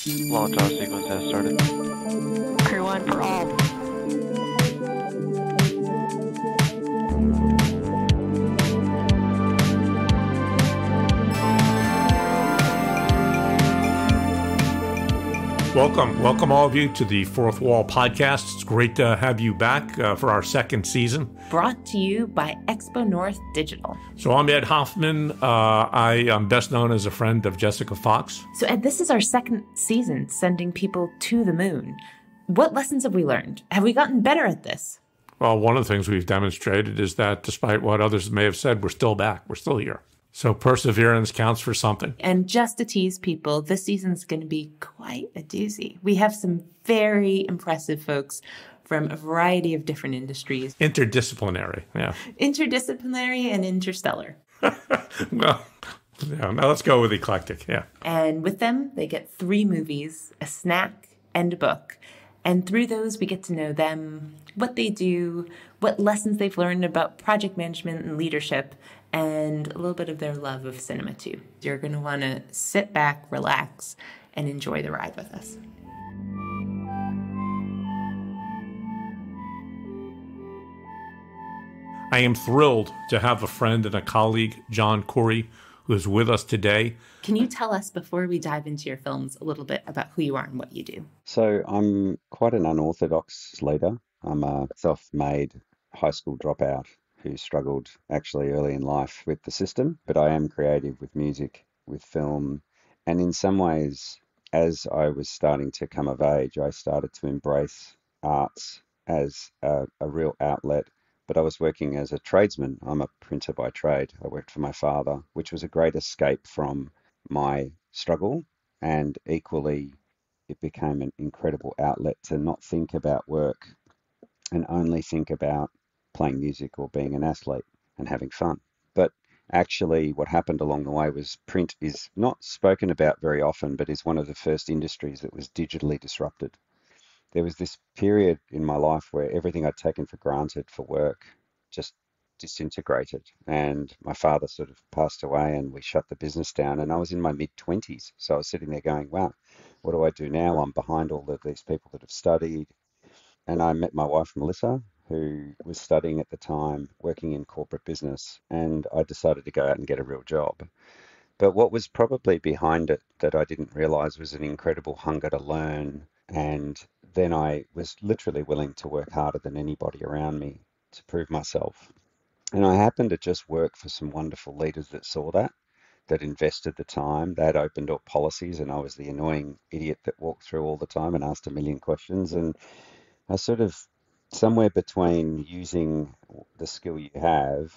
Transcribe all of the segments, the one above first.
Launch all sequence has started. Crew 1 for all. Welcome all of you to the Fourth Wall podcast. It's great to have you back for our second season. Brought to you by XpoNorth Digital. So I'm Ed Hoffman. I am best known as a friend of Jessica Fox. So Ed, this is our second season sending people to the moon. What lessons have we learned? Have we gotten better at this? Well, one of the things we've demonstrated is that despite what others may have said, we're still back. We're still here. So perseverance counts for something. And just to tease people, this season's going to be quite a doozy. We have some very impressive folks from a variety of different industries. Interdisciplinary, yeah. Interdisciplinary and interstellar. Well, yeah, now let's go with eclectic, yeah. And with them, they get 3 movies, a snack, and a book. And through those, we get to know them, what they do, what lessons they've learned about project management and leadership, and a little bit of their love of cinema, too. You're going to want to sit back, relax, and enjoy the ride with us. I am thrilled to have a friend and a colleague, John Khrouy, who is with us today. Can you tell us, before we dive into your films, a little bit about who you are and what you do? So I'm quite an unorthodox leader. I'm a self-made high school dropout who struggled actually early in life with the system, but I am creative with music, with film, and in some ways, as I was starting to come of age, I started to embrace arts as a real outlet. But I was working as a tradesman. I'm a printer by trade. I worked for my father, which was a great escape from my struggle. And equally, it became an incredible outlet to not think about work and only think about playing music or being an athlete and having fun. But actually, what happened along the way was print is not spoken about very often, but is one of the first industries that was digitally disrupted. There was this period in my life where everything I'd taken for granted for work just disintegrated. And my father sort of passed away and we shut the business down. And I was in my mid-20s. So I was sitting there going, wow, what do I do now? I'm behind all of these people that have studied. And I met my wife, Melissa, who was studying at the time, working in corporate business. And I decided to go out and get a real job. But what was probably behind it that I didn't realize was an incredible hunger to learn. And then I was literally willing to work harder than anybody around me to prove myself. And I happened to just work for some wonderful leaders that saw that invested the time. They had opened up policies, and I was the annoying idiot that walked through all the time and asked a million questions. And I sort of, somewhere between using the skill you have,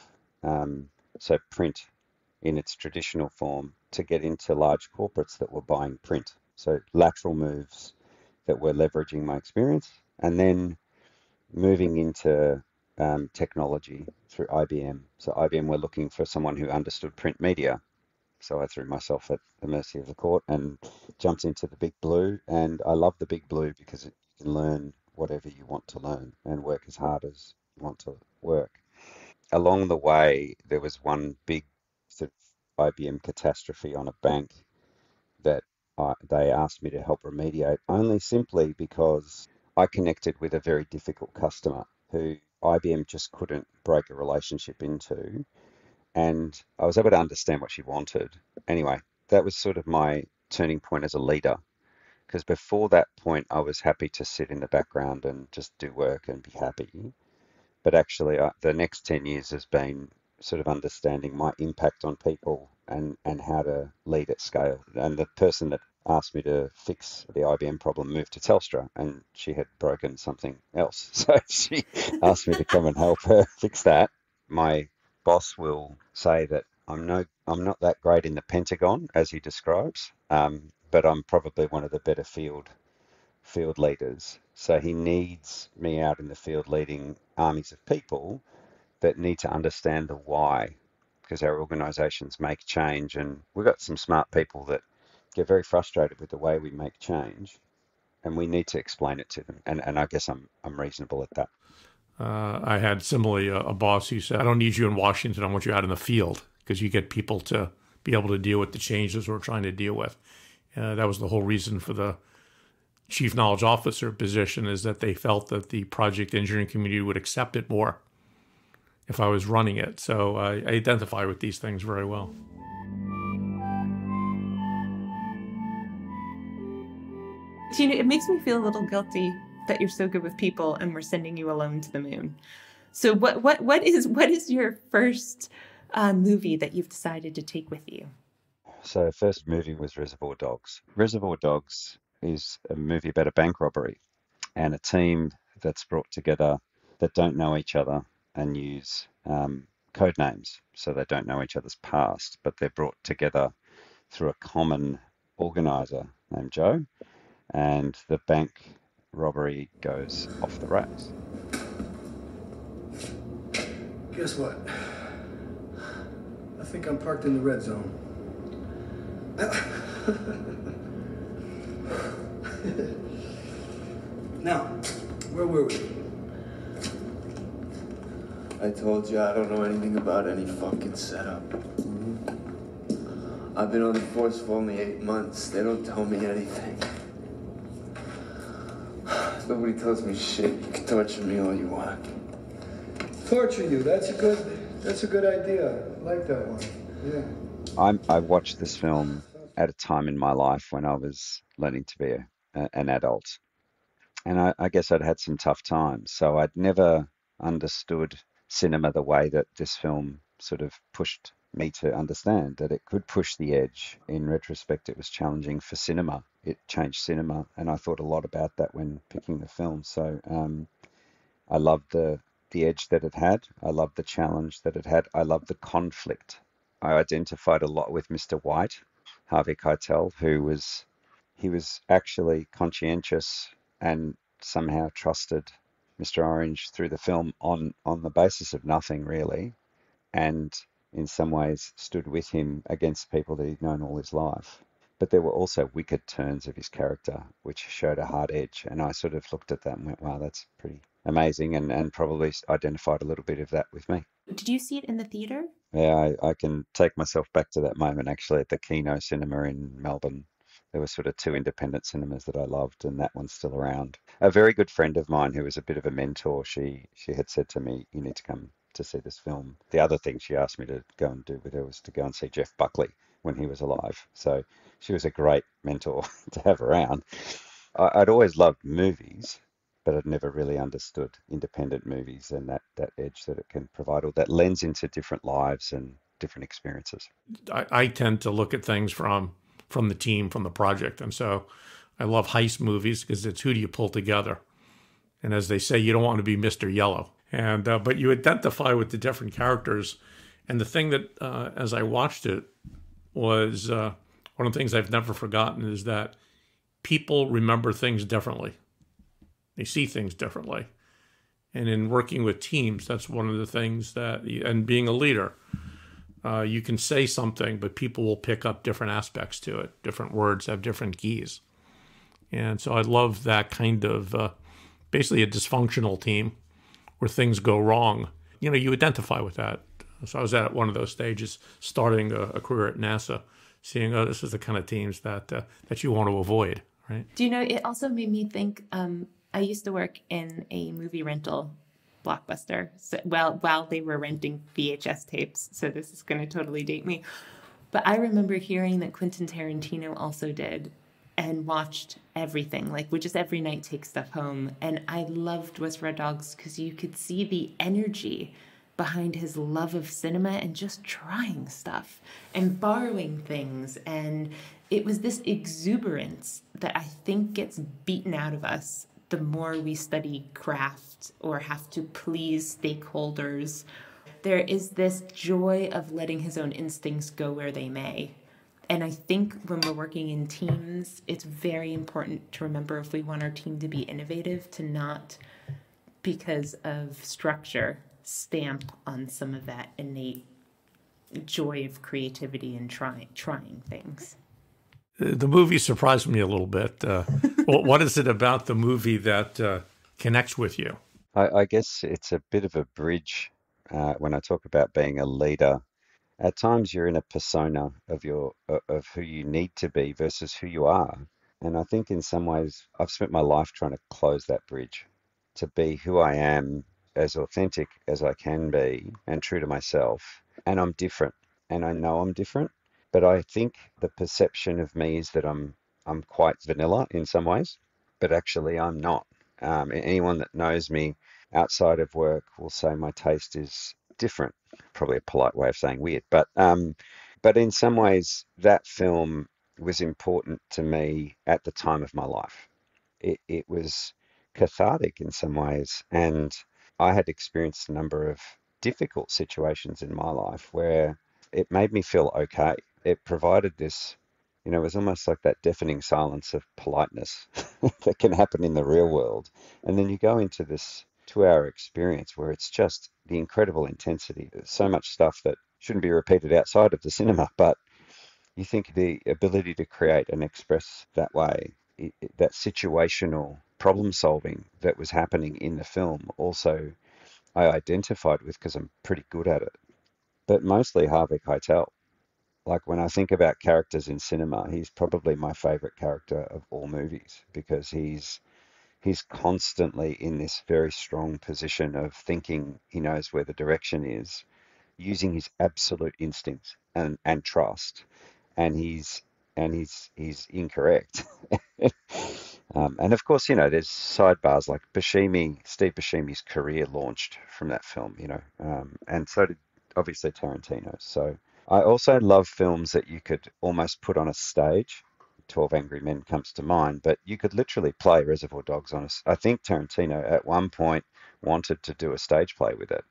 so print in its traditional form, to get into large corporates that were buying print. So lateral moves that were leveraging my experience, and then moving into technology through IBM. So IBM were looking for someone who understood print media. So I threw myself at the mercy of the court and jumped into the big blue. And I love the big blue because you can learn whatever you want to learn and work as hard as you want to work. Along the way, there was one big sort of IBM catastrophe on a bank that they asked me to help remediate, only simply because I connected with a very difficult customer who IBM just couldn't break a relationship into. And I was able to understand what she wanted. Anyway, that was sort of my turning point as a leader, because before that point, I was happy to sit in the background and just do work and be happy. But actually, the next 10 years has been sort of understanding my impact on people and how to lead at scale. And the person that asked me to fix the IBM problem moved to Telstra, and she had broken something else. So she asked me to come and help her fix that. My boss will say that I'm not that great in the Pentagon, as he describes, but I'm probably one of the better field leaders. So he needs me out in the field leading armies of people that need to understand the why, because our organizations make change, and we've got some smart people that get very frustrated with the way we make change, and we need to explain it to them. And I guess I'm reasonable at that. I had similarly a boss who said, I don't need you in Washington, I want you out in the field, because you get people to be able to deal with the changes we're trying to deal with. That was the whole reason for the chief knowledge officer position, is that they felt that the project engineering community would accept it more if I was running it. So I identify with these things very well. It makes me feel a little guilty that you're so good with people and we're sending you alone to the moon. So what is your first movie that you've decided to take with you? So first movie was Reservoir Dogs. Reservoir Dogs is a movie about a bank robbery and a team that's brought together that don't know each other and use code names, so they don't know each other's past, but they're brought together through a common organizer named Joe, and the bank robbery goes off the rails. Guess what? I think I'm parked in the red zone. Now, where were we? I told you I don't know anything about any fucking setup. I've been on the force for only 8 months. They don't tell me anything. Nobody tells me shit. You can torture me all you want. Torture you. That's a good idea. I like that one. Yeah. I watched this film at a time in my life when I was learning to be an adult. And I guess I'd had some tough times. So I'd never understood cinema the way that this film sort of pushed me to understand that it could push the edge. In retrospect, it was challenging for cinema. It changed cinema. And I thought a lot about that when picking the film. So I loved the edge that it had. I loved the challenge that it had. I loved the conflict. I identified a lot with Mr. White, Harvey Keitel, he was actually conscientious and somehow trusted Mr. Orange through the film on the basis of nothing really, and in some ways stood with him against people that he'd known all his life. But there were also wicked turns of his character, which showed a hard edge. And I sort of looked at that and went, wow, that's pretty amazing, and probably identified a little bit of that with me. Did you see it in the theater? Yeah, I can take myself back to that moment actually at the Kino Cinema in Melbourne. There were sort of two independent cinemas that I loved, and that one's still around. A very good friend of mine who was a bit of a mentor, she had said to me, you need to come to see this film. The other thing she asked me to go and do with her was to go and see Jeff Buckley when he was alive. So she was a great mentor to have around. I'd always loved movies, but I'd never really understood independent movies and that edge that it can provide, or that lens into different lives and different experiences. I tend to look at things from the team, from the project. And so I love heist movies because it's who do you pull together? And as they say, you don't want to be Mr. Yellow. And but you identify with the different characters. And the thing that, as I watched it, was one of the things I've never forgotten is that people remember things differently. They see things differently. And in working with teams, that's one of the things that, and being a leader, you can say something, but people will pick up different aspects to it. Different words have different keys. And so I love that kind of basically a dysfunctional team where things go wrong. You know, you identify with that. So I was at one of those stages, starting a career at NASA, seeing, oh, this is the kind of teams that you want to avoid, right? Do you know, it also made me think, I used to work in a movie rental Blockbuster, so, while they were renting VHS tapes, so this is going to totally date me. But I remember hearing that Quentin Tarantino also did and watched everything, like would just every night take stuff home. And I loved Reservoir Dogs because you could see the energy behind his love of cinema and just trying stuff and borrowing things. And it was this exuberance that I think gets beaten out of us the more we study craft or have to please stakeholders. There is this joy of letting his own instincts go where they may. And I think when we're working in teams, it's very important to remember, if we want our team to be innovative, to not, because of structure, stamp on some of that innate joy of creativity and trying things. The movie surprised me a little bit. What is it about the movie that connects with you? I guess it's a bit of a bridge when I talk about being a leader. at times you're in a persona of who you need to be versus who you are. And I think in some ways I've spent my life trying to close that bridge to be who I am, as authentic as I can be and true to myself. And I'm different, and I know I'm different, but I think the perception of me is that I'm quite vanilla in some ways, but actually I'm not. Anyone that knows me outside of work will say my taste is different. Probably a polite way of saying weird, but in some ways that film was important to me at the time of my life. It was cathartic in some ways, and I had experienced a number of difficult situations in my life where it made me feel okay. It provided this, it was almost like that deafening silence of politeness that can happen in the real world. And then you go into this 2-hour experience where it's just the incredible intensity. There's so much stuff that shouldn't be repeated outside of the cinema, but you think the ability to create and express that way, that situational problem solving that was happening in the film, also I identified with because I'm pretty good at it. But mostly Harvey Keitel. Like when I think about characters in cinema, he's probably my favorite character of all movies because he's constantly in this very strong position of thinking he knows where the direction is, using his absolute instincts and trust, and he's incorrect. And of course, there's sidebars like Steve Buscemi's career launched from that film, and so did obviously Tarantino. So I also love films that you could almost put on a stage. 12 Angry Men comes to mind, but you could literally play Reservoir Dogs on I think Tarantino at one point wanted to do a stage play with it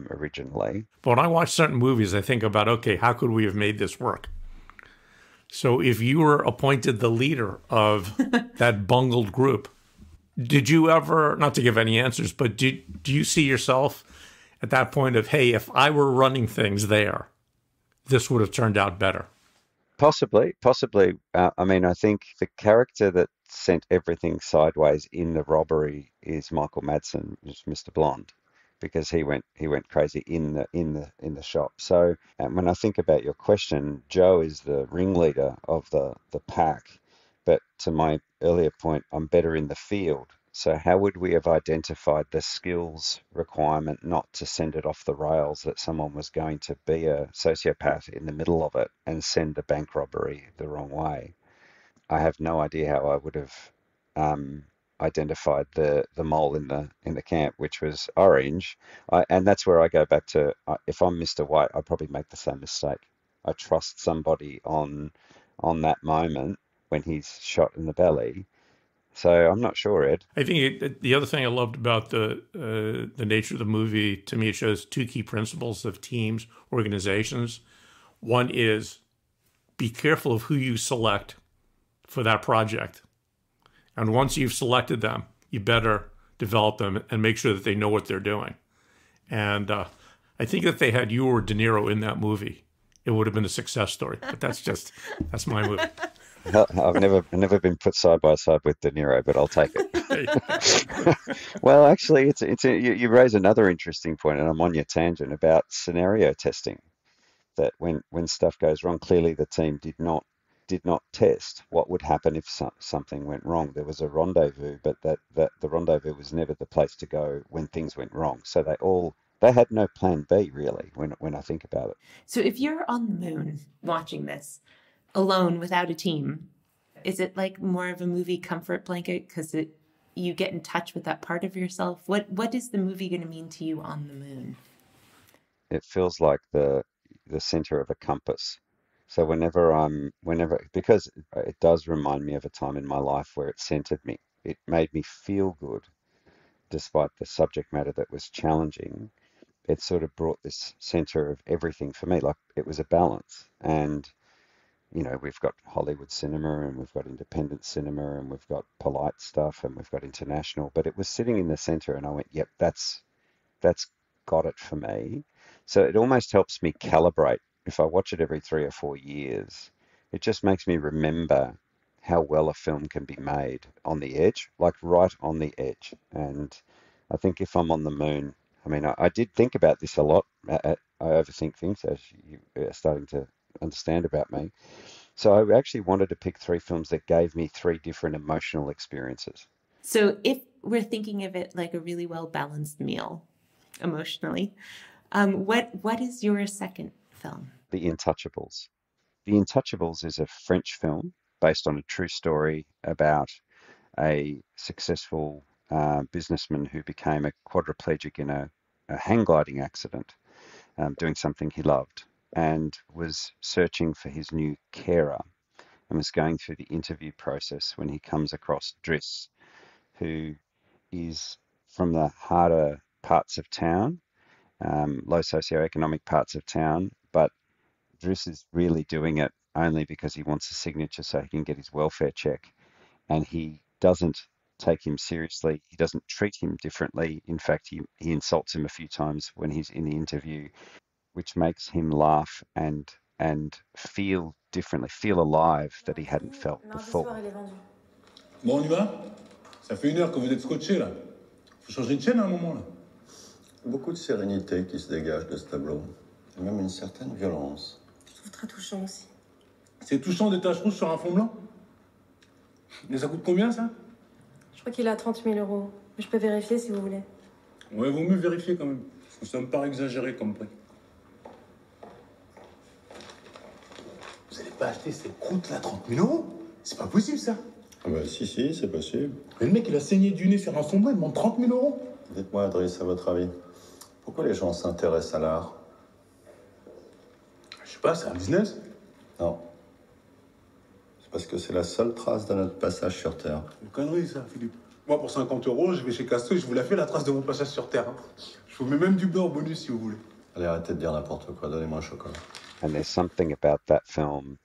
originally. But when I watch certain movies, I think about, okay, how could we have made this work? So if you were appointed the leader of that bungled group, did you ever, not to give any answers, but do you see yourself at that point of, hey, if I were running things there, this would have turned out better? Possibly. I think the character that sent everything sideways in the robbery is Michael Madsen, just Mr. Blonde, because he went crazy in the shop. So, and when I think about your question, Joe is the ringleader of the pack, but to my earlier point, I'm better in the field. So how would we have identified the skills requirement not to send it off the rails, that someone was going to be a sociopath in the middle of it and send the bank robbery the wrong way? I have no idea how I would have identified the mole in the camp, which was orange. And that's where I go back to, if I'm Mr. White, I'd probably make the same mistake. I trust somebody on that moment when he's shot in the belly. So I'm not sure, Ed. I think the other thing I loved about the nature of the movie, to me, it shows two key principles of teams, organizations. One is be careful of who you select for that project. And once you've selected them, you better develop them and make sure that they know what they're doing. And I think if they had you or De Niro in that movie, it would have been a success story. But that's my movie. I've never been put side by side with De Niro, but I'll take it. Well, actually, you raise another interesting point, and I'm on your tangent about scenario testing. That when stuff goes wrong, clearly the team did not test what would happen if something went wrong. There was a rendezvous, but that the rendezvous was never the place to go when things went wrong. So they had no plan B, really, when I think about it. So if you're on the moon watching this, alone without a team, is it like more of a movie comfort blanket because you get in touch with that part of yourself? What is the movie going to mean to you on the moon? It feels like the center of a compass. So because it does remind me of a time in my life where it centered me. It made me feel good despite the subject matter that was challenging. It sort of brought this center of everything for me. Like it was a balance. And we've got Hollywood cinema and we've got independent cinema and we've got polite stuff and we've got international, but it was sitting in the center and I went, yep, that's got it for me. So it almost helps me calibrate. If I watch it every 3 or 4 years, it just makes me remember how well a film can be made on the edge, like right on the edge. And I think if I'm on the moon, I did think about this a lot overthink things, as you are starting to understand about me. So I actually wanted to pick 3 films that gave me 3 different emotional experiences. So if we're thinking of it like a really well-balanced meal emotionally, what is your second film? The Intouchables. The Intouchables is a French film based on a true story about a successful businessman who became a quadriplegic in a hang gliding accident, doing something he loved, and was searching for his new carer and was going through the interview process when he comes across Driss, who is from the harder parts of town, low socioeconomic parts of town, but Driss is really doing it only because he wants a signature so he can get his welfare check. And he doesn't take him seriously. He doesn't treat him differently. In fact, he insults him a few times when he's in the interview, which makes him laugh and feel differently, feel alive that he hadn't felt before. Bon, on y va? Ça fait 1 heure que vous êtes scotché là. Faut changer de chaîne à un moment là. Beaucoup de sérénité qui se dégage de ce tableau. Et même une certaine violence. Je trouve très touchant aussi. C'est touchant des taches rouges sur un fond blanc? Et ça coûte combien ça? Je crois qu'il a 30 000 euros. Mais je peux vérifier si vous voulez. Ouais, vaut mieux vérifier quand même. Parce que ça me paraît exagéré comme prix. Vous n'allez pas acheter cette croûte là 30 000 euros? C'est pas possible ça. Ah bah si, c'est possible. Mais le mec il a saigné du nez sur un fond blanc, il demande 30 000 euros. Dites-moi, Driss, à votre avis, pourquoi les gens s'intéressent à l'art? Je sais pas, c'est un business. Non. C'est parce que c'est la seule trace de notre passage sur Terre. C'est une connerie ça, Philippe. Moi pour 50 euros, je vais chez Casto et je vous la fais la trace de mon passage sur Terre. Hein. Je vous mets même du beurre bonus si vous voulez. Allez, arrêtez de dire n'importe quoi, donnez-moi un chocolat. And there's something about that film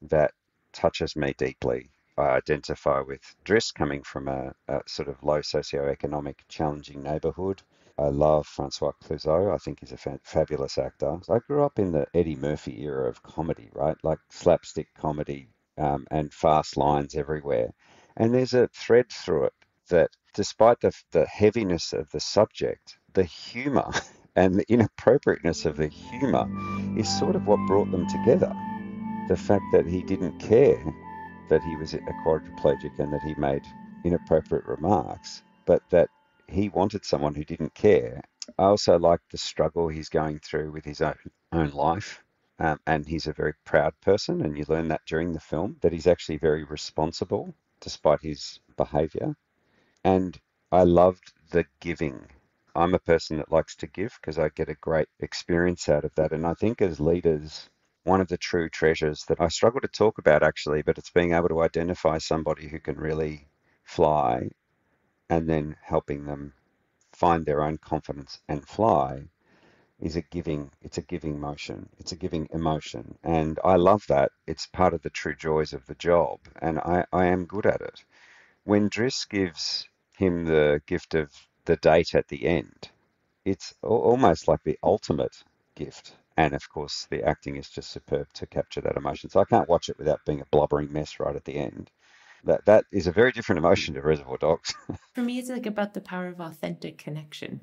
that touches me deeply. I identify with Driss coming from a sort of low socioeconomic, challenging neighbourhood. I love Francois Clouseau. I think he's a fabulous actor. I grew up in the Eddie Murphy era of comedy, right? Like slapstick comedy and fast lines everywhere. And there's a thread through it that despite the heaviness of the subject, the humour and the inappropriateness of the humour is sort of what brought them together. The fact that he didn't care that he was a quadriplegic and that he made inappropriate remarks, but that he wanted someone who didn't care. I also like the struggle he's going through with his own life, and he's a very proud person, and you learn that during the film, that he's actually very responsible despite his behaviour. And I loved the giving. I'm a person that likes to give because I get a great experience out of that, and I think as leaders, one of the true treasures that I struggle to talk about actually, but it's being able to identify somebody who can really fly and then helping them find their own confidence and fly it's a giving motion. It's a giving emotion. And I love that. It's part of the true joys of the job. And I am good at it. When Driss gives him the gift of the date at the end, it's almost like the ultimate gift. And of course, the acting is just superb to capture that emotion. So I can't watch it without being a blubbering mess right at the end. That is a very different emotion to Reservoir Dogs. For me, it's like about the power of authentic connection.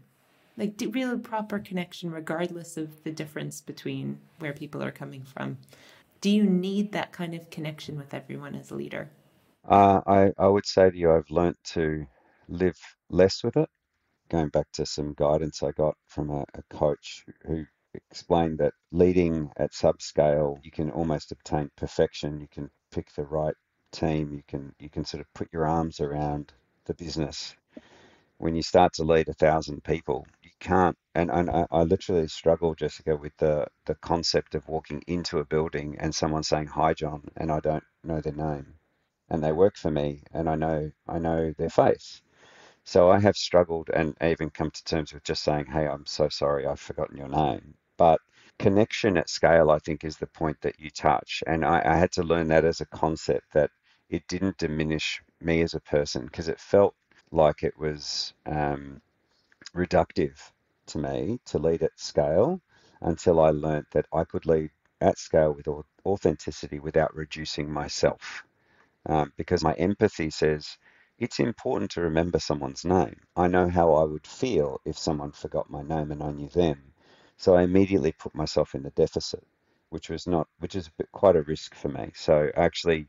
Like real proper connection, regardless of the difference between where people are coming from. Do you need that kind of connection with everyone as a leader? I would say to you, I've learnt to live less with it. Going back to some guidance I got from a coach who explained that leading at subscale, you can almost obtain perfection. You can pick the right team. You can sort of put your arms around the business. When you start to lead 1,000 people, you can't. And I literally struggle, Jessica, with the concept of walking into a building and someone saying, "Hi, John," and I don't know their name, and they work for me, and I know their face. So I have struggled and even come to terms with just saying, "Hey, I'm so sorry, I've forgotten your name." But connection at scale, I think, is the point that you touch, and I had to learn that as a concept, that it didn't diminish me as a person, because it felt like it was reductive to me to lead at scale, until I learnt that I could lead at scale with authenticity without reducing myself, because my empathy says it's important to remember someone's name. I know how I would feel if someone forgot my name and I knew them. So I immediately put myself in the deficit, which is quite a risk for me. So I actually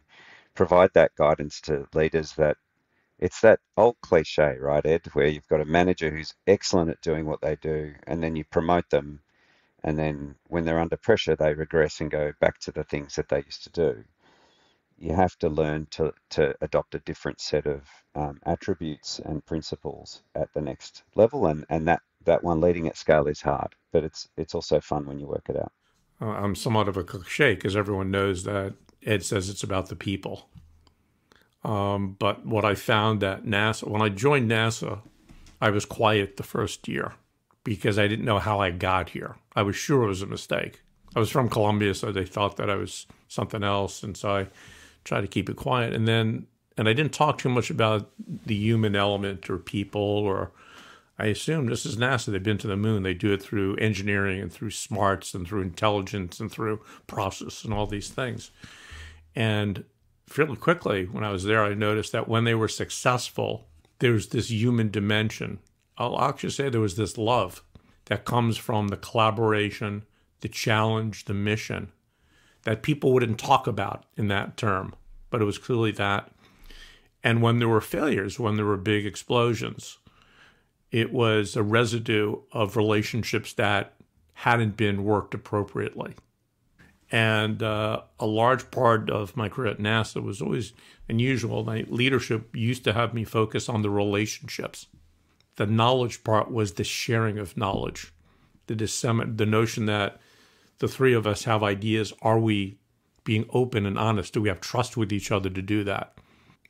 provide that guidance to leaders that it's that old cliche, right, Ed, where you've got a manager who's excellent at doing what they do, and then you promote them, and then when they're under pressure, they regress and go back to the things that they used to do. You have to learn to adopt a different set of attributes and principles at the next level, and that one leading at scale is hard, but it's also fun when you work it out. I'm somewhat of a cliche because everyone knows that Ed says it's about the people. But what I found at NASA, when I joined NASA, I was quiet the first year because I didn't know how I got here. I was sure it was a mistake. I was from Colombia, so they thought that I was something else, and so I tried to keep it quiet. And I didn't talk too much about the human element or people, or I assumed this is NASA. They've been to the moon. They do it through engineering and through smarts and through intelligence and through process and all these things. And fairly quickly, when I was there, I noticed that when they were successful, there's this human dimension. I'll actually say there was this love that comes from the collaboration, the challenge, the mission that people wouldn't talk about in that term, but it was clearly that. And when there were failures, when there were big explosions, it was a residue of relationships that hadn't been worked appropriately. And a large part of my career at NASA was always unusual. My leadership used to have me focus on the relationships. The knowledge part was the sharing of knowledge, the notion that the three of us have ideas. Are we being open and honest? Do we have trust with each other to do that?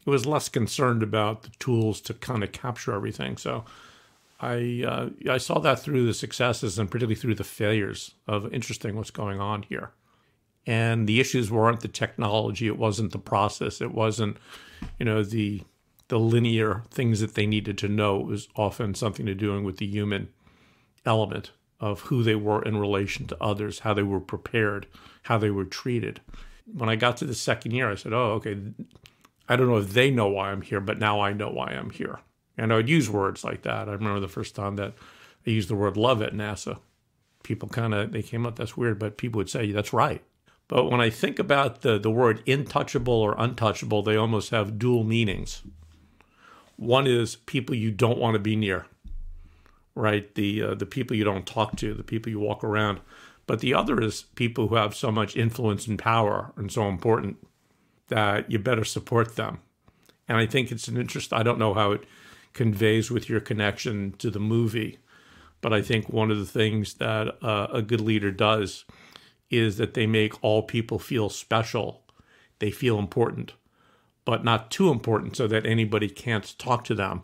It was less concerned about the tools to kind of capture everything. So I saw that through the successes and particularly through the failures of interesting what's going on here. And the issues weren't the technology. It wasn't the process. It wasn't, the linear things that they needed to know. It was often something to do with the human element of who they were in relation to others, how they were prepared, how they were treated. When I got to the second year, I said, oh, okay, I don't know if they know why I'm here, but now I know why I'm here. And I would use words like that. I remember the first time that I used the word love at NASA. People they came up, that's weird, but people would say, that's right. But when I think about the word intouchable or untouchable, they almost have dual meanings. One is people you don't want to be near, right? The people you don't talk to, the people you walk around. But the other is people who have so much influence and power and so important that you better support them. And I think it's an interest. I don't know how it conveys with your connection to the movie, but I think one of the things that a good leader does is that they make all people feel special. They feel important, but not too important so that anybody can't talk to them,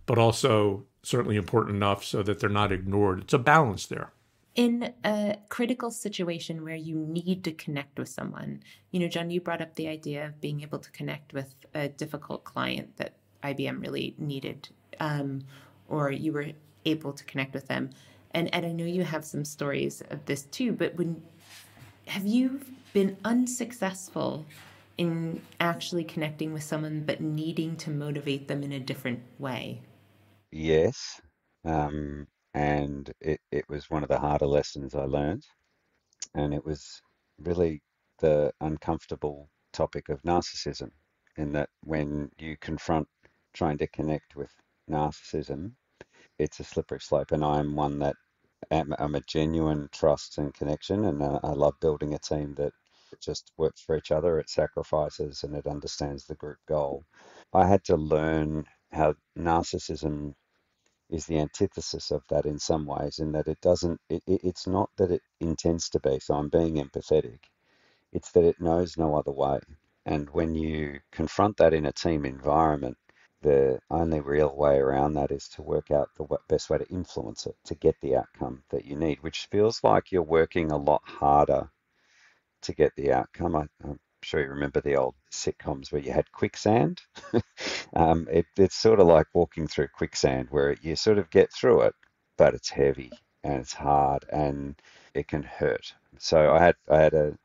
but also certainly important enough so that they're not ignored. It's a balance there. In a critical situation where you need to connect with someone, John, you brought up the idea of being able to connect with a difficult client that IBM really needed, or you were able to connect with them. And Ed, I know you have some stories of this too, but have you been unsuccessful in actually connecting with someone but needing to motivate them in a different way? Yes. And it was one of the harder lessons I learned. And it was really the uncomfortable topic of narcissism, in that when you confront trying to connect with narcissism, it's a slippery slope. And I'm one that I'm a genuine trust and connection, and I love building a team that just works for each other, it sacrifices, and it understands the group goal. I had to learn how narcissism is the antithesis of that in some ways, in that it's not that it intends to be, so I'm being empathetic, it's that it knows no other way. And when you confront that in a team environment, the only real way around that is to work out the best way to influence it, to get the outcome that you need, which feels like you're working a lot harder to get the outcome. I'm sure you remember the old sitcoms where you had quicksand. It's sort of like walking through quicksand, where you sort of get through it, but it's heavy and it's hard and it can hurt. So I had a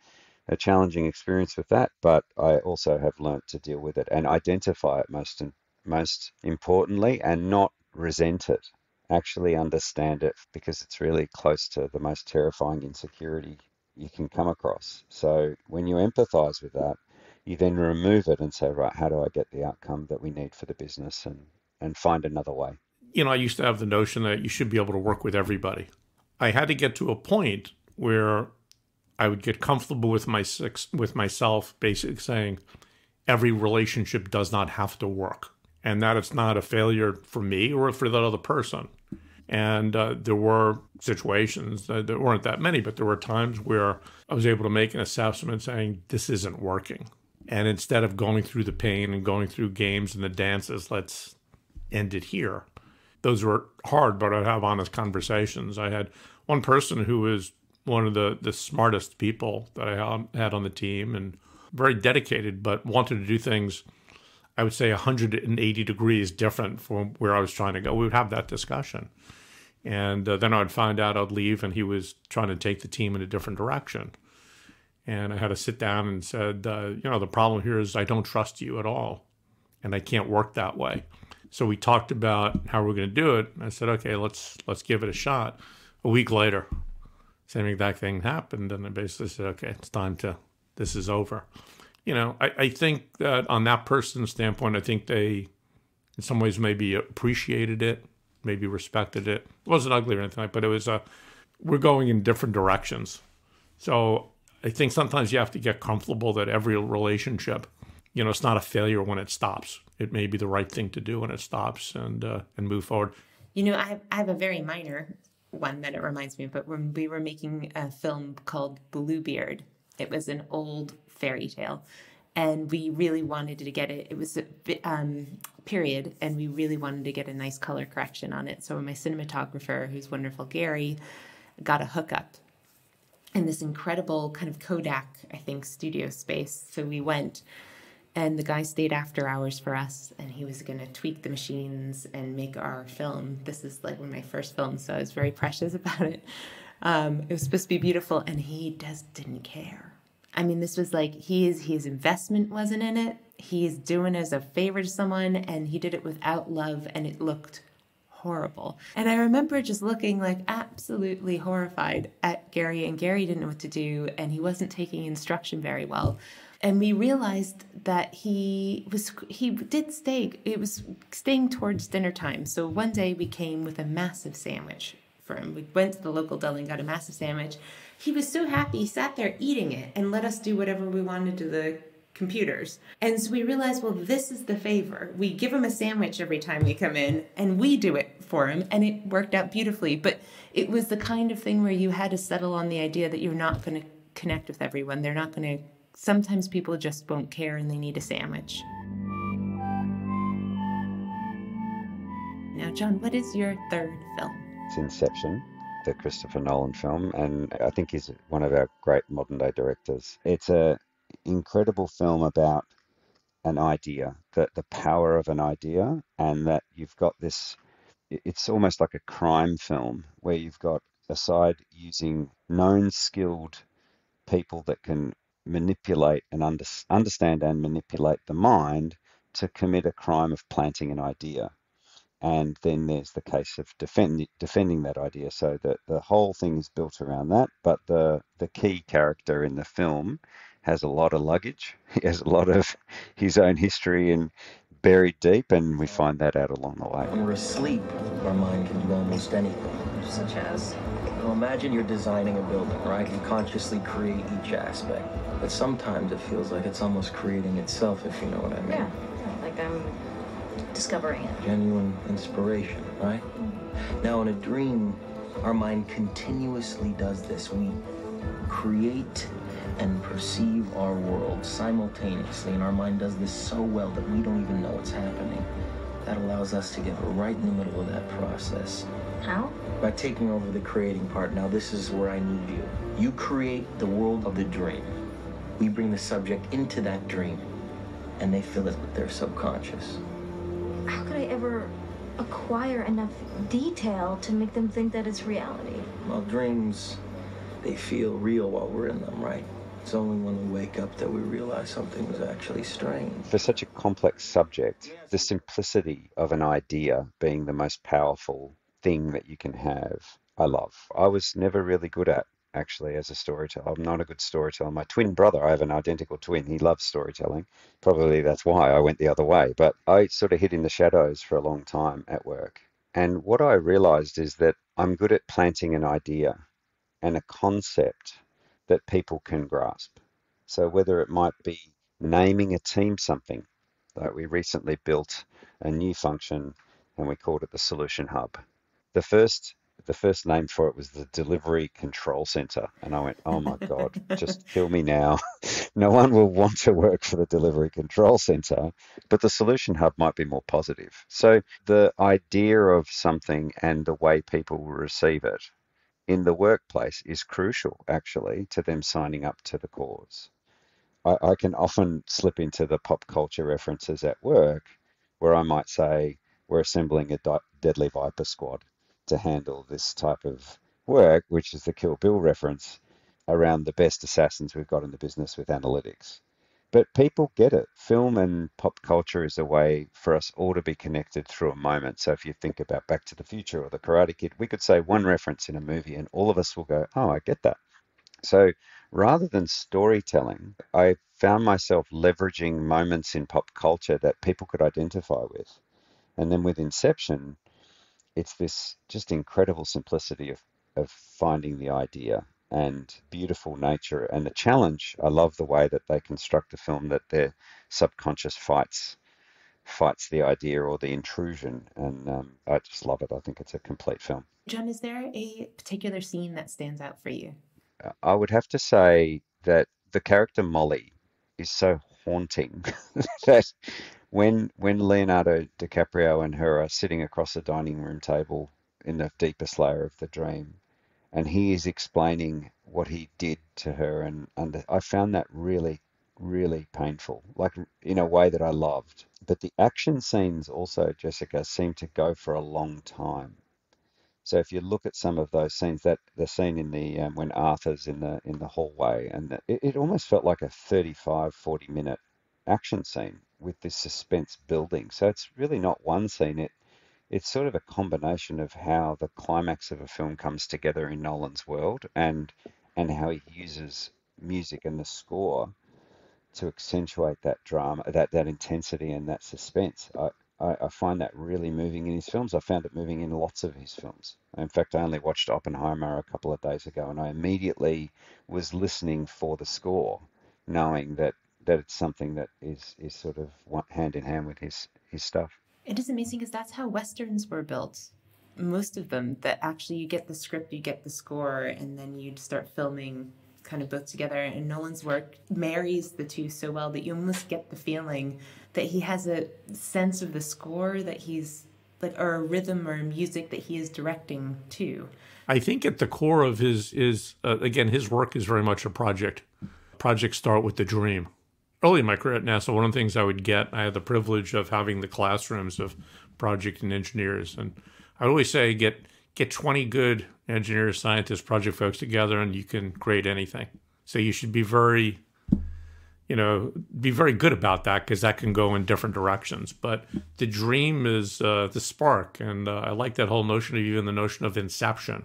challenging experience with that, but I also have learnt to deal with it and identify it most importantly, and not resent it actually understand it because it's really close to the most terrifying insecurity you can come across. So when you empathize with that, you then remove it and say, right, how do I get the outcome that we need for the business and find another way? You know, I used to have the notion that you should be able to work with everybody. I had to get to a point where I would get comfortable with myself, basically saying every relationship does not have to work, and that it's not a failure for me or for that other person. And there were situations, there weren't that many, but there were times where I was able to make an assessment saying, this isn't working. And instead of going through the pain and going through games and the dances, let's end it here. Those were hard, but I'd have honest conversations. I had one person who was one of the smartest people that I had on the team and very dedicated, but wanted to do things, I would say, 180 degrees different from where I was trying to go. We would have that discussion. And then I'd find out I'd leave and he was trying to take the team in a different direction. And I had to sit down and said, the problem here is I don't trust you at all. And I can't work that way. So we talked about how we're going to do it. I said, okay, let's give it a shot. A week later, same exact thing happened. And I basically said, okay, this is over. You know, I think that on that person's standpoint, I think they, in some ways, maybe appreciated it, maybe respected it. It wasn't ugly or anything, but it was, we're going in different directions. So I think sometimes you have to get comfortable that every relationship, you know, it's not a failure when it stops. It may be the right thing to do when it stops and move forward. You know, I have a very minor one that it reminds me of, but when we were making a film called Bluebeard, it was an old fairy tale, and we really wanted to get it. It was a period, and we really wanted to get a nice color correction on it. So my cinematographer, who's wonderful, Gary, got a hookup in this incredible kind of Kodak, I think, studio space. So we went, and the guy stayed after hours for us, and he was going to tweak the machines and make our film. This is like one of my first films, so I was very precious about it. It was supposed to be beautiful, and he just didn't care. I mean, this was like his investment wasn't in it. He's doing it as a favor to someone, and he did it without love, and it looked horrible. And I remember just looking like absolutely horrified at Gary, and Gary didn't know what to do, and he wasn't taking instruction very well. And we realized that it was staying towards dinner time. So one day we came with a massive sandwich for him. We went to the local deli and got a massive sandwich. He was so happy, he sat there eating it and let us do whatever we wanted to the computers. And so we realized, well, this is the favor. We give him a sandwich every time we come in, and we do it for him, and it worked out beautifully. But it was the kind of thing where you had to settle on the idea that you're not going to connect with everyone. They're not going to. Sometimes people just won't care and they need a sandwich. Now, John, what is your third film? It's Inception, the Christopher Nolan film, and I think he's one of our great modern-day directors. It's an incredible film about an idea, the power of an idea, and that you've got this, it's almost like a crime film where you've got a side using known skilled people that can manipulate and understand and manipulate the mind to commit a crime of planting an idea. And then there's the case of defending that idea. So that the whole thing is built around that. But the key character in the film has a lot of luggage. He has a lot of his own history and buried deep, and we find that out along the way. When we're asleep, our mind can do almost anything. Such as? Well, imagine you're designing a building, right? You consciously create each aspect. But sometimes it feels like it's almost creating itself, if you know what I mean. Yeah, like I'm discovering it. Genuine inspiration, right? Mm-hmm. Now, in a dream, our mind continuously does this. We create and perceive our world simultaneously, and our mind does this so well that we don't even know what's happening. That allows us to get right in the middle of that process. How? By taking over the creating part. Now, this is where I need you. You create the world of the dream. We bring the subject into that dream, and they fill it with their subconscious. How could I ever acquire enough detail to make them think that it's reality? Well, dreams, they feel real while we're in them, right? It's only when we wake up that we realize something was actually strange. For such a complex subject, the simplicity of an idea being the most powerful thing that you can have, I love. I was never really good at, actually, as a storyteller. I'm not a good storyteller. My twin brother, I have an identical twin, he loves storytelling. Probably that's why I went the other way. But I sort of hid in the shadows for a long time at work. And what I realized is that I'm good at planting an idea and a concept that people can grasp. So whether it might be naming a team something, like we recently built a new function and we called it the Solution Hub. The first name for it was the Delivery Control Center. And I went, oh my God, just kill me now. No one will want to work for the Delivery Control Center, but the Solution Hub might be more positive. So the idea of something and the way people will receive it in the workplace is crucial, actually, to them signing up to the cause. I can often slip into the pop culture references at work where I might say, we're assembling a deadly Viper squad to handle this type of work, which is the Kill Bill reference around the best assassins we've got in the business with analytics. But people get it. Film and pop culture is a way for us all to be connected through a moment. So if you think about Back to the Future or The Karate Kid, we could say one reference in a movie and all of us will go, oh, I get that. So rather than storytelling, I found myself leveraging moments in pop culture that people could identify with. And then with Inception, it's this just incredible simplicity of finding the idea and beautiful nature and the challenge. I love the way that they construct a film that their subconscious fights the idea or the intrusion. And I just love it. I think it's a complete film. John, is there a particular scene that stands out for you? I would have to say that the character Molly is so haunting that when Leonardo DiCaprio and her are sitting across the dining room table in the deepest layer of the dream, and he is explaining what he did to her, and I found that really, really painful, like in a way that I loved. But the action scenes also, Jessica, seem to go for a long time. So if you look at some of those scenes, that the scene in the when Arthur's in the hallway, and it almost felt like a 35-40 minute action scene with this suspense building. So it's really not one scene. It's sort of a combination of how the climax of a film comes together in Nolan's world, and how he uses music and the score to accentuate that drama, that intensity and that suspense. I find that really moving in his films. I found it moving in lots of his films. In fact, I only watched Oppenheimer a couple of days ago, and I immediately was listening for the score, knowing that it's something that is sort of hand in hand with his stuff. It is amazing because that's how Westerns were built. Most of them, that actually you get the script, you get the score, and then you'd start filming kind of both together. And Nolan's work marries the two so well that you almost get the feeling that he has a sense of the score that he's like, or a rhythm or music that he is directing too. I think at the core of his again, his work is very much a project. Projects start with the dream. Early in my career at NASA, one of the things I would get, I had the privilege of having the classrooms of project and engineers. And I always say, get 20 good engineers, scientists, project folks together, and you can create anything. So you should be very good about that, because that can go in different directions. But the dream is the spark. And I like that whole notion of even the notion of inception,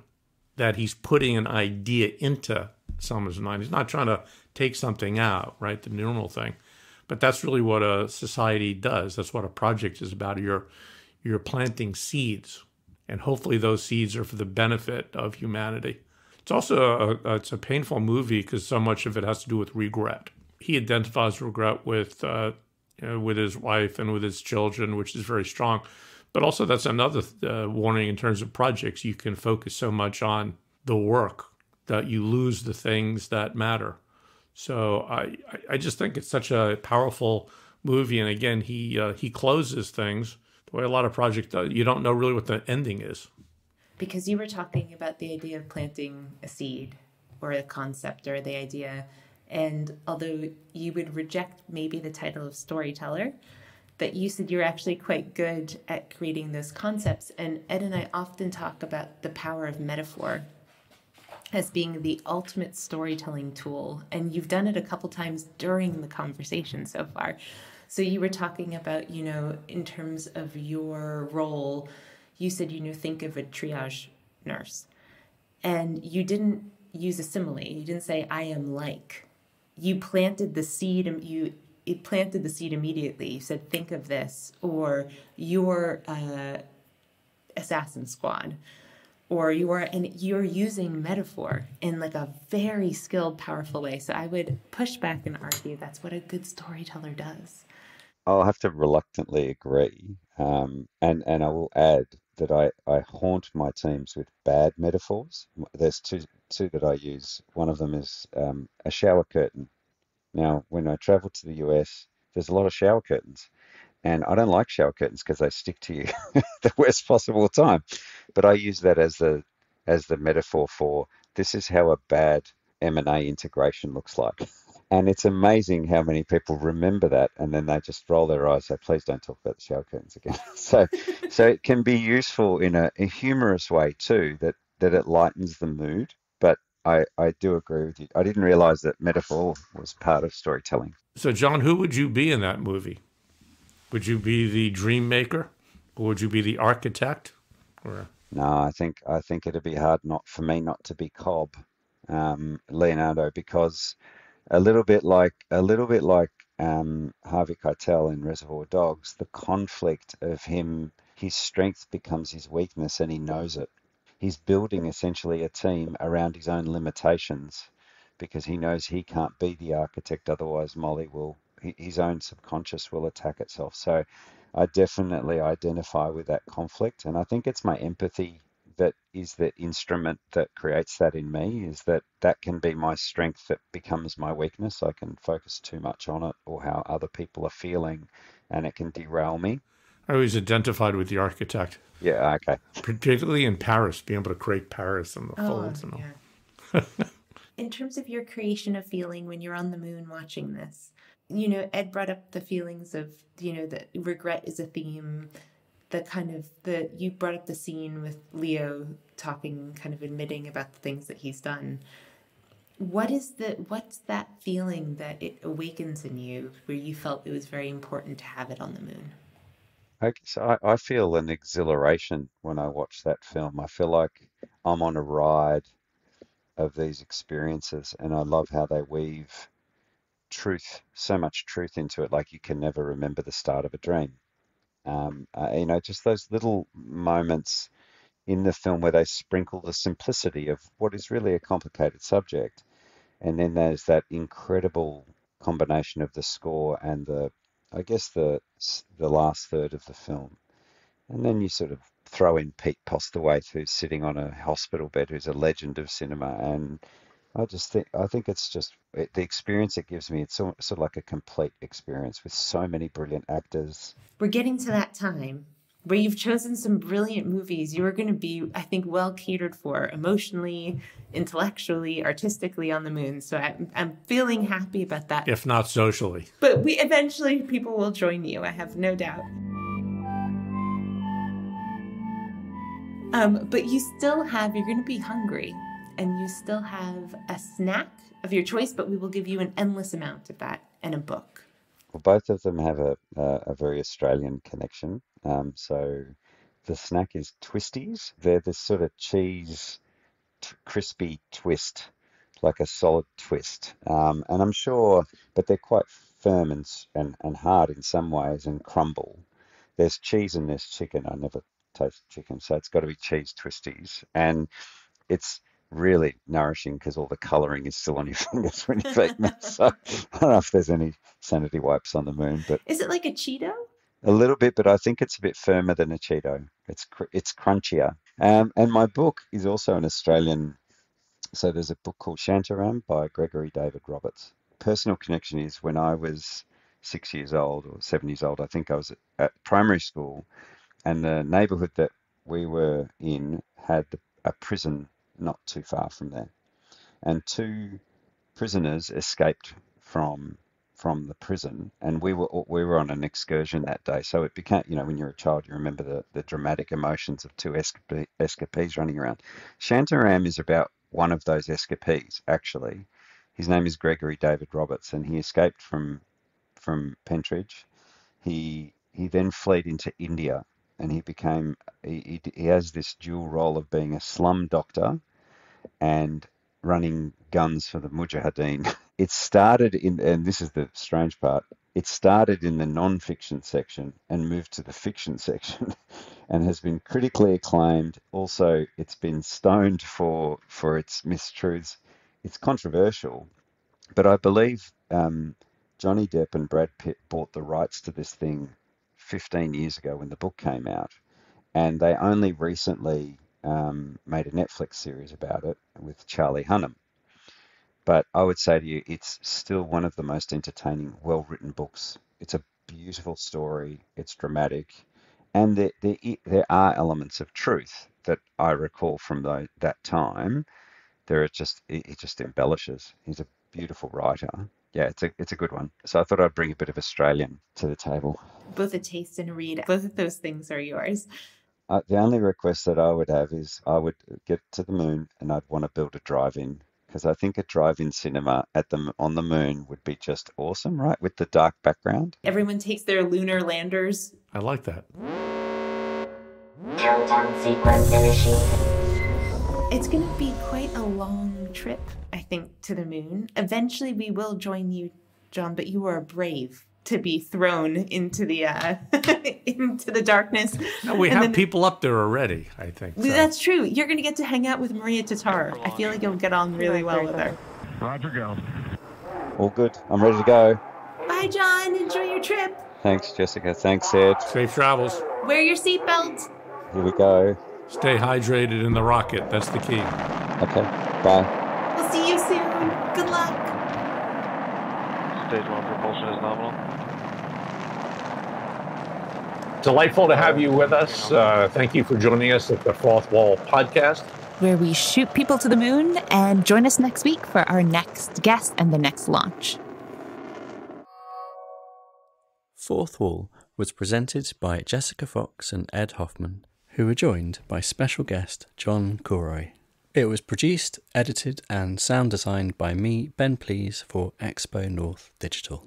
that he's putting an idea into someone's mind. He's not trying to take something out, right? The normal thing. But that's really what a society does. That's what a project is about. You're planting seeds, and hopefully those seeds are for the benefit of humanity. It's also it's a painful movie because so much of it has to do with regret. He identifies regret with his wife and with his children, which is very strong. But also that's another warning in terms of projects. You can focus so much on the work that you lose the things that matter. So I just think it's such a powerful movie. And again, he closes things the way a lot of projects do. You don't know really what the ending is. Because you were talking about the idea of planting a seed or a concept or the idea. And although you would reject maybe the title of storyteller, that you said you're actually quite good at creating those concepts. And Ed and I often talk about the power of metaphor as being the ultimate storytelling tool. And you've done it a couple times during the conversation so far. So you were talking about, in terms of your role, you said, think of a triage nurse. And you didn't use a simile. You didn't say, I am like. You planted the seed, it planted the seed immediately. You said, think of this, or your assassin squad, or you're using metaphor in like a very skilled, powerful way. So I would push back and argue that's what a good storyteller does. I'll have to reluctantly agree. And I will add that I haunt my teams with bad metaphors. There's two that I use. One of them is a shower curtain. Now, when I travel to the US, there's a lot of shower curtains. And I don't like shower curtains because they stick to you the worst possible time. But I use that as the metaphor for this is how a bad M&A integration looks like. And it's amazing how many people remember that and then they just roll their eyes, say, please don't talk about the shower curtains again. So it can be useful in a humorous way too, that it lightens the mood. But I do agree with you. I didn't realize that metaphor was part of storytelling. So, John, who would you be in that movie? Would you be the dream maker, or would you be the architect? Or... No, I think it'd be hard for me not to be Cobb, Leonardo, because a little bit like Harvey Keitel in Reservoir Dogs, the conflict of him, his strength becomes his weakness, and he knows it. He's building essentially a team around his own limitations because he knows he can't be the architect, otherwise his own subconscious will attack itself. So I definitely identify with that conflict, and I think it's my empathy that is the instrument that creates that in me, is that can be my strength that becomes my weakness. I can focus too much on it or how other people are feeling, and it can derail me. I always identified with the architect. Yeah, okay. Particularly in Paris, being able to create Paris and the folds and all. Yeah. In terms of your creation of feeling when you're on the moon watching this, Ed brought up the feelings of, that regret is a theme, you brought up the scene with Leo talking, kind of admitting about the things that he's done. What's that feeling that it awakens in you where you felt it was very important to have it on the moon? Okay, so I feel an exhilaration when I watch that film. I feel like I'm on a ride of these experiences, and I love how they weave so much truth into it, like you can never remember the start of a dream. Just those little moments in the film where they sprinkle the simplicity of what is really a complicated subject. And then there's that incredible combination of the score and the last third of the film. And then you sort of throw in Pete Postlewaite, who's sitting on a hospital bed, who's a legend of cinema. And I think it's just the experience it gives me. It's sort of like a complete experience with so many brilliant actors. We're getting to that time where you've chosen some brilliant movies. You are going to be, I think, well catered for emotionally, intellectually, artistically on the moon. So I'm feeling happy about that. If not socially. But eventually people will join you, I have no doubt. But you're going to be hungry, and you still have a snack of your choice, but we will give you an endless amount of that and a book. Well, both of them have a very Australian connection. So the snack is Twisties. They're this sort of cheese, crispy twist, like a solid twist. And I'm sure, but they're quite firm and hard in some ways and crumble. There's cheese and there's chicken. I never taste chicken, so it's got to be cheese Twisties. And it's really nourishing because all the colouring is still on your fingers when you eat them. So I don't know if there's any sanity wipes on the moon, but is it like a Cheeto? A little bit, but I think it's a bit firmer than a Cheeto. It's crunchier. And my book is also an Australian. So there's a book called Shantaram by Gregory David Roberts. Personal connection is when I was 6 years old or 7 years old. I think I was at primary school, and the neighbourhood that we were in had a prison not too far from there, and two prisoners escaped from the prison, and we were on an excursion that day. So it became, when you're a child, you remember the dramatic emotions of two escapees running around. Shantaram is about one of those escapees, actually. His name is Gregory David Roberts, and he escaped from Pentridge. He then fled into India, and he has this dual role of being a slum doctor and running guns for the Mujahideen. It started and this is the strange part, it started in the non-fiction section and moved to the fiction section and has been critically acclaimed. Also, it's been stoned for its mistruths. It's controversial, but I believe Johnny Depp and Brad Pitt bought the rights to this thing 15 years ago when the book came out, and they only recently made a Netflix series about it with Charlie Hunnam. But I would say to you, it's still one of the most entertaining, well-written books. It's a beautiful story. It's dramatic, and there are elements of truth that I recall from that time. It just embellishes. He's a beautiful writer. Yeah, it's a good one. So I thought I'd bring a bit of Australian to the table. Both a taste and a read. Both of those things are yours. The only request that I would have is I would get to the moon and I'd want to build a drive-in, because I think a drive-in cinema on the moon would be just awesome, right? With the dark background. Everyone takes their lunar landers. I like that. Countdown sequence initiated. It's going to be quite a long trip, I think, to the moon. Eventually we will join you, John, but you are brave to be thrown into the into the darkness. No, we have people up there already, I think. So. That's true. You're going to get to hang out with Maria Tatar. I feel like you'll get on really well with her. Roger, go. All good. I'm ready to go. Bye, John. Enjoy your trip. Thanks, Jessica. Thanks, Ed. Safe travels. Wear your seatbelt. Here we go. Stay hydrated in the rocket. That's the key. Okay. Bye. We'll see you soon. Good luck. Stage 1 propulsion is nominal. Delightful to have you with us. Thank you for joining us at the Fourth Wall podcast, where we shoot people to the moon, and join us next week for our next guest and the next launch. Fourth Wall was presented by Jessica Fox and Ed Hoffman, who were joined by special guest John Khrouy. It was produced, edited and sound designed by me, Ben Please, for XpoNorth Digital.